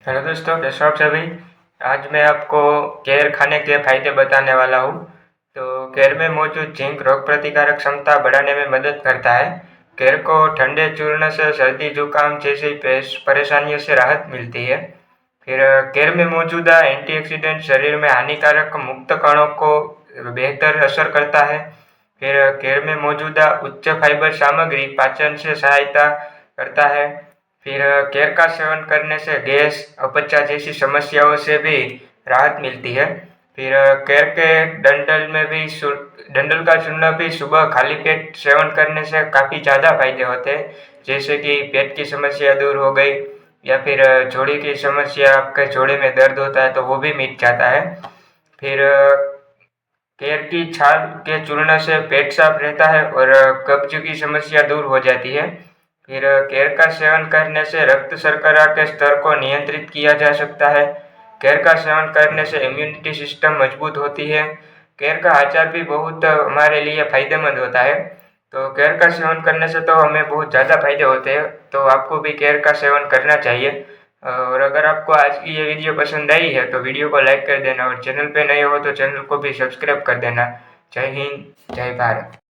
Hello दोस्तों, कैसे हो आप सभी। आज मैं आपको केर खाने के फायदे बताने वाला हूँ। तो केर में मौजूद जिंक रोग प्रतिकारक क्षमता बढ़ाने में मदद करता है। केर को ठंडे चूर्ण से सर्दी जुकाम जैसी परेशानियों से राहत मिलती है। फिर केर में मौजूदा एंटीऑक्सीडेंट शरीर में हानिकारक मुक्त कणों को बेहतर असर करता है। फिर केर में मौजूदा उच्च फाइबर सामग्री पाचन से सहायता करता है। फिर केर का सेवन करने से गैस अपचा जैसी समस्याओं से भी राहत मिलती है। फिर केर के डंडल का चूर्ण भी सुबह खाली पेट सेवन करने से काफ़ी ज़्यादा फायदे होते हैं, जैसे कि पेट की समस्या दूर हो गई या फिर जोड़े की समस्या, आपके जोड़े में दर्द होता है तो वो भी मिट जाता है। फिर केर की छाल के चूर्ण से पेट साफ रहता है और कब्ज की समस्या दूर हो जाती है। फिर केर का सेवन करने से रक्त शर्करा के स्तर को नियंत्रित किया जा सकता है। केर का सेवन करने से इम्यूनिटी सिस्टम मजबूत होती है। केर का अचार भी बहुत हमारे लिए फायदेमंद होता है। तो केर का सेवन करने से तो हमें बहुत ज़्यादा फायदे होते हैं, तो आपको भी केर का सेवन करना चाहिए। और अगर आपको आज की ये वीडियो पसंद आई है तो वीडियो को लाइक कर देना और चैनल पे नए हो तो चैनल को भी सब्सक्राइब कर देना। जय हिंद, जय भारत।